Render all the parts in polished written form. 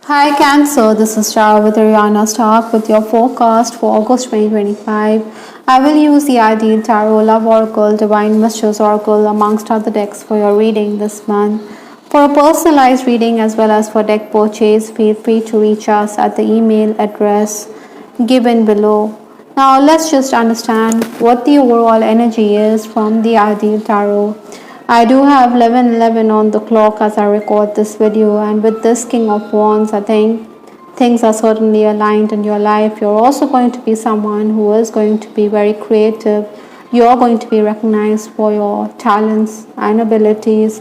Hi Cancer, this is Shara with Ariana. Start with your forecast for August 2025. I will use the Ideal Tarot, Love Oracle, Divine Mistress Oracle amongst other decks for your reading this month. For a personalized reading as well as for deck purchase, feel free to reach us at the email address given below. Now let's just understand what the overall energy is from the Ideal Tarot. I do have 11:11 on the clock as I record this video, and with this King of Wands, I think things are certainly aligned in your life. You're also going to be someone who is going to be very creative. You're going to be recognized for your talents and abilities.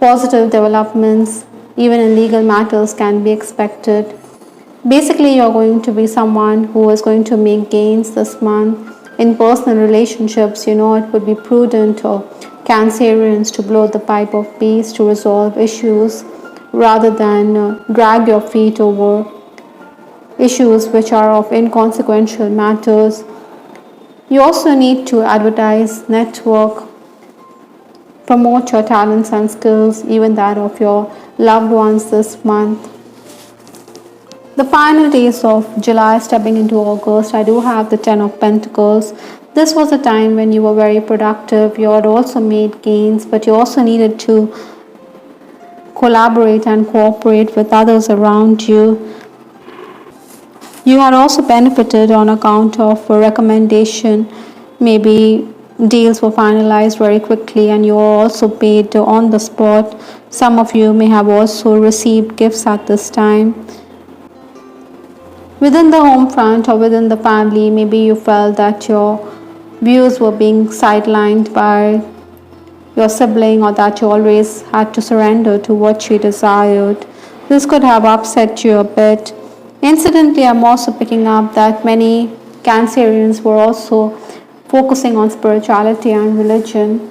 Positive developments, even in legal matters, can be expected. Basically, you're going to be someone who is going to make gains this month. In personal relationships, it would be prudent or Cancerians to blow the pipe of peace to resolve issues rather than drag your feet over issues which are of inconsequential matters. You also need to advertise, network, promote your talents and skills, even that of your loved ones this month. The final days of July stepping into August, I do have the Ten of Pentacles. This was a time when you were very productive. You had also made gains, but you also needed to collaborate and cooperate with others around you. You had also benefited on account of a recommendation. Maybe deals were finalized very quickly and you were also paid on the spot. Some of you may have also received gifts at this time. Within the home front or within the family, maybe you felt that your views were being sidelined by your sibling or that you always had to surrender to what she desired. This could have upset you a bit. Incidentally, I'm also picking up that many Cancerians were also focusing on spirituality and religion.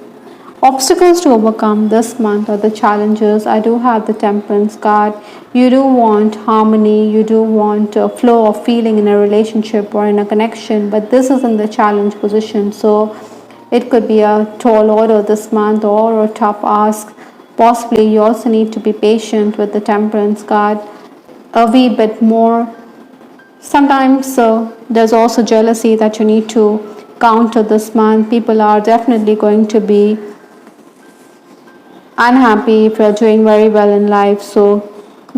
Obstacles to overcome this month are the challenges. I do have the Temperance card. You do want harmony, you do want a flow of feeling in a relationship or in a connection, but this is in the challenge position. So it could be a tall order this month or a tough ask. Possibly you also need to be patient with the Temperance card a wee bit more. Sometimes there's also jealousy that you need to counter this month. People are definitely going to be unhappy if you're doing very well in life, so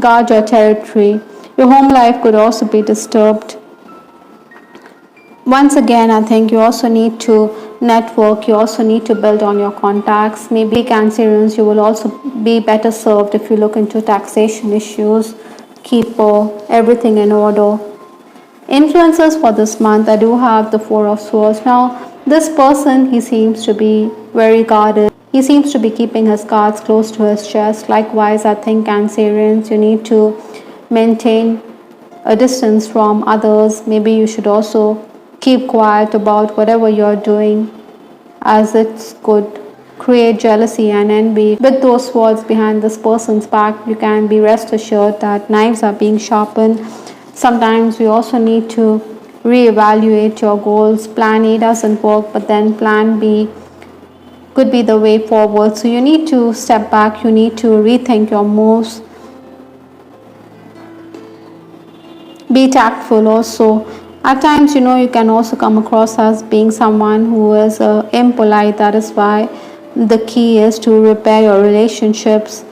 guard your territory. Your home life could also be disturbed. Once again, I think you also need to network, you also need to build on your contacts. Maybe Cancerians, you will also be better served if you look into taxation issues. Keep everything in order. Influences for this month, I do have the Four of Swords. Now, this person, he seems to be very guarded. He seems to be keeping his cards close to his chest. Likewise, I think Cancerians, you need to maintain a distance from others. Maybe you should also keep quiet about whatever you're doing, as it could create jealousy and envy. With those swords behind this person's back, you can be rest assured that knives are being sharpened. Sometimes we also need to reevaluate your goals. Plan A doesn't work, but then plan B could be the way forward. So you need to step back, you need to rethink your moves. Be tactful also. At times, you can also come across as being someone who is impolite. That is why the key is to repair your relationships.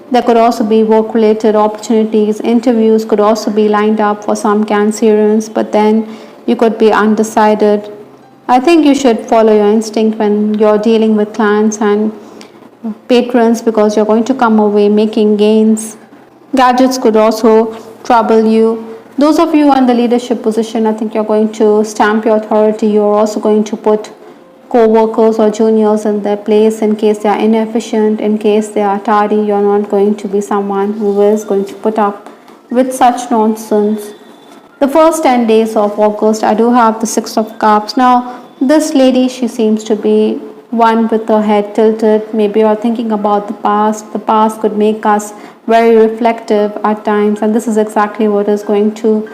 There could also be work-related opportunities. Interviews could also be lined up for some Cancerians, but then you could be undecided. I think you should follow your instinct when you're dealing with clients and patrons, because you're going to come away making gains. Gadgets could also trouble you. Those of you in the leadership position, I think you're going to stamp your authority. You're also going to put co-workers or juniors in their place in case they are inefficient, in case they are tardy. You're not going to be someone who is going to put up with such nonsense. The first 10 days of August, I do have the Six of Cups. Now, this lady, she seems to be one with her head tilted. Maybe you're thinking about the past. The past could make us very reflective at times, and this is exactly what is going to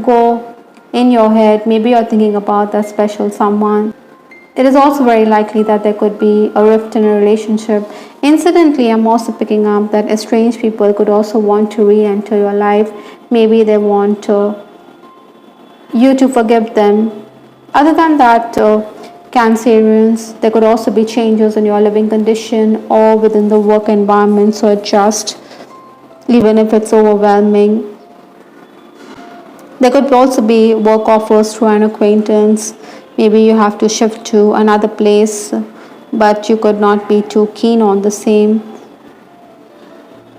go in your head. Maybe you're thinking about that special someone. It is also very likely that there could be a rift in a relationship. Incidentally, I'm also picking up that estranged people could also want to re enter your life. Maybe they want you to forgive them. Other than that, Cancerians, there could also be changes in your living condition or within the work environment, so adjust even if it's overwhelming. There could also be work offers through an acquaintance. Maybe you have to shift to another place, but you could not be too keen on the same.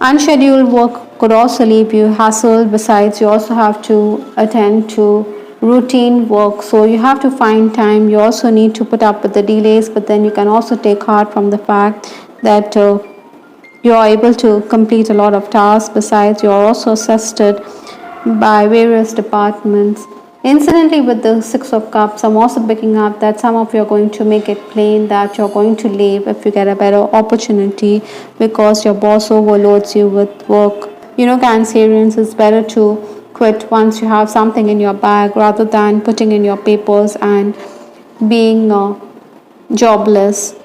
Unscheduled work could also leave you hassled. Besides, you also have to attend to routine work, so you have to find time. You also need to put up with the delays, but then you can also take heart from the fact that you are able to complete a lot of tasks. Besides, you are also assisted by various departments. Incidentally, with the Six of Cups, I'm also picking up that some of you are going to make it plain that you're going to leave if you get a better opportunity because your boss overloads you with work. Cancerians, it's better to quit once you have something in your bag rather than putting in your papers and being jobless.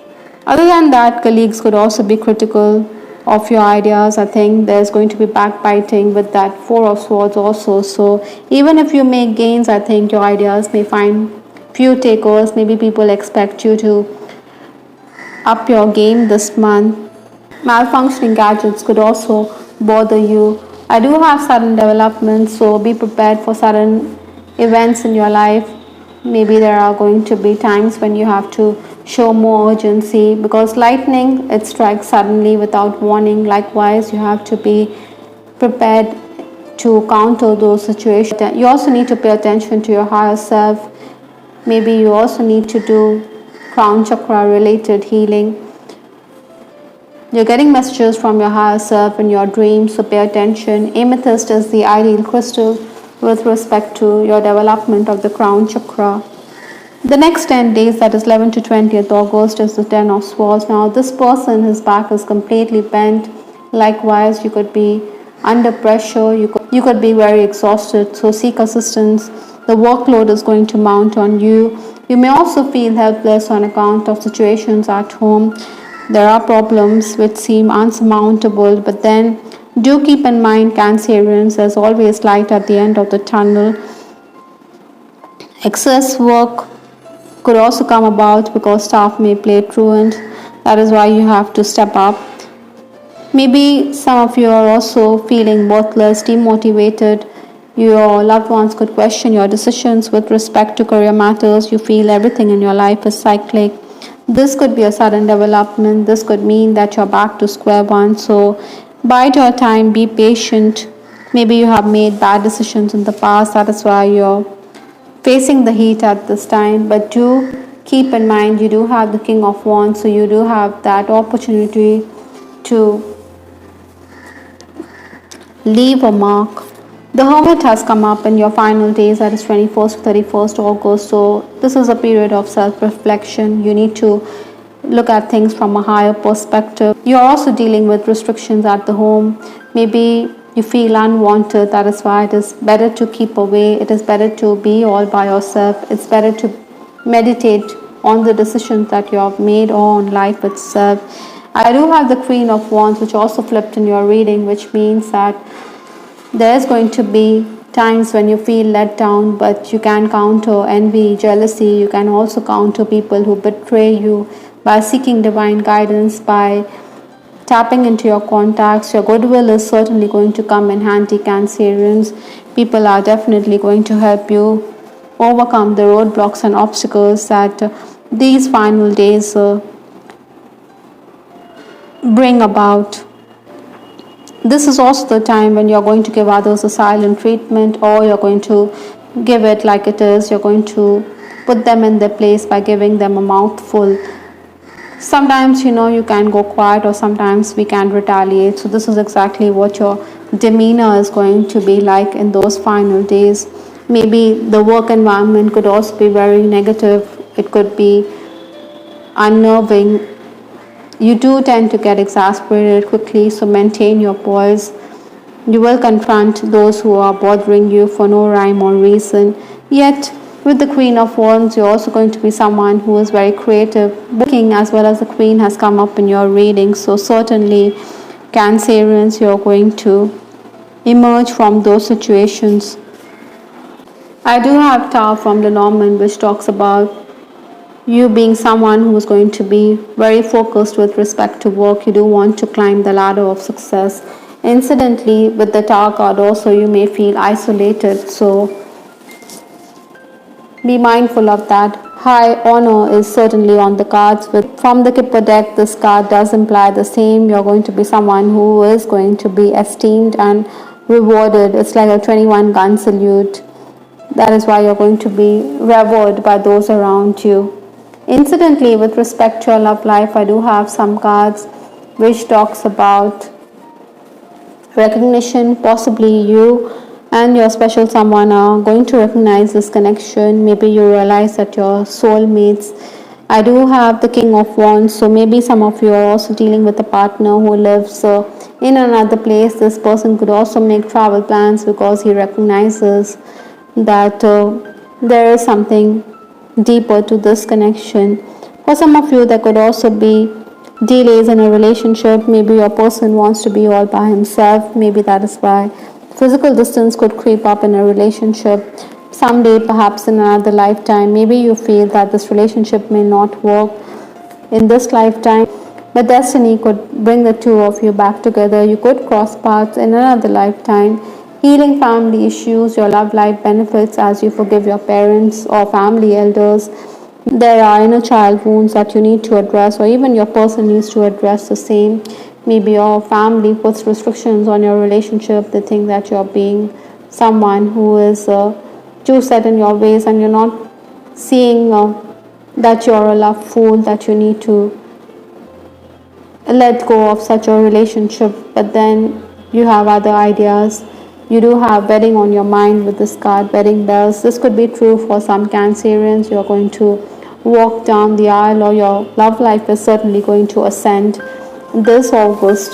Other than that, colleagues could also be critical of your ideas. I think there's going to be backbiting with that Four of Swords also. So even if you make gains, I think your ideas may find few takers. Maybe people expect you to up your game this month. Malfunctioning gadgets could also bother you. I do have sudden developments, so be prepared for sudden events in your life. Maybe there are going to be times when you have to show more urgency because lightning, it strikes suddenly without warning. Likewise, you have to be prepared to counter those situations. You also need to pay attention to your higher self. Maybe you also need to do crown chakra related healing. You're getting messages from your higher self in your dreams, so pay attention. Amethyst is the ideal crystal with respect to your development of the crown chakra. The next 10 days, that is 11 to 20th August, is the 10 of Swords. Now, this person, his back is completely bent. Likewise, you could be under pressure. You could be very exhausted, so seek assistance. The workload is going to mount on you. You may also feel helpless on account of situations at home. There are problems which seem unsurmountable, but then do keep in mind, Cancerians, there's always light at the end of the tunnel. Excess work could also come about because staff may play truant. That is why you have to step up. Maybe some of you are also feeling worthless, demotivated. Your loved ones could question your decisions with respect to career matters. You feel everything in your life is cyclic. This could be a sudden development. This could mean that you're back to square one. So bide your time, be patient. Maybe you have made bad decisions in the past. That is why you're facing the heat at this time. But do keep in mind, you do have the King of Wands. So you do have that opportunity to leave a mark. The Hermit has come up in your final days, that is 21st to 31st August. So this is a period of self-reflection. You need to look at things from a higher perspective. You are also dealing with restrictions at the home. Maybe you feel unwanted. That is why it is better to keep away. It is better to be all by yourself. It's better to meditate on the decisions that you have made or on life itself. I do have the Queen of Wands, which also flipped in your reading, which means that there's going to be times when you feel let down, but you can counter envy, jealousy. You can also counter people who betray you by seeking divine guidance, by tapping into your contacts. Your goodwill is certainly going to come in handy, Cancerians. People are definitely going to help you overcome the roadblocks and obstacles that these final days bring about. This is also the time when you're going to give others a silent treatment, or you're going to give it like it is. You're going to put them in their place by giving them a mouthful. Sometimes, you can go quiet, or sometimes we can retaliate. So this is exactly what your demeanor is going to be like in those final days. Maybe the work environment could also be very negative. It could be unnerving. You do tend to get exasperated quickly, so maintain your poise. You will confront those who are bothering you for no rhyme or reason. Yet, With the Queen of Wands, you're also going to be someone who is very creative. King as well as the Queen has come up in your reading, so certainly Cancerians, you're going to emerge from those situations. I do have Tower from the Norman, which talks about you being someone who is going to be very focused with respect to work. You do want to climb the ladder of success. Incidentally, with the Tower card also, you may feel isolated, so be mindful of that. High honor is certainly on the cards. From the Kipper deck, this card does imply the same. You're going to be someone who is going to be esteemed and rewarded. It's like a 21 gun salute. That is why you're going to be revered by those around you. Incidentally, with respect to your love life, I do have some cards which talks about recognition. Possibly you and your special someone are going to recognize this connection. Maybe you realize that your soulmates. I do have the King of Wands, so maybe some of you are also dealing with a partner who lives in another place. This person could also make travel plans because he recognizes that there is something deeper to this connection. For some of you, there could also be delays in a relationship. Maybe your person wants to be all by himself. Maybe that is why physical distance could creep up in a relationship. Someday, perhaps in another lifetime, maybe you feel that this relationship may not work in this lifetime, but destiny could bring the two of you back together. You could cross paths in another lifetime. Healing family issues, your love life benefits as you forgive your parents or family elders. There are inner child wounds that you need to address, or even your person needs to address the same. Maybe your family puts restrictions on your relationship. They think that you're being someone who is too set in your ways, and you're not seeing that you're a love fool, that you need to let go of such a relationship. But then you have other ideas. You do have wedding on your mind with this card, wedding bells. This could be true for some Cancerians. You're going to walk down the aisle, or your love life is certainly going to ascend this August.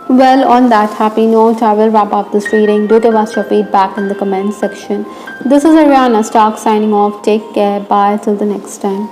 Well, on that happy note, I will wrap up this reading. Do give us your feedback in the comments section. This is Ariana Stark signing off. Take care. Bye till the next time.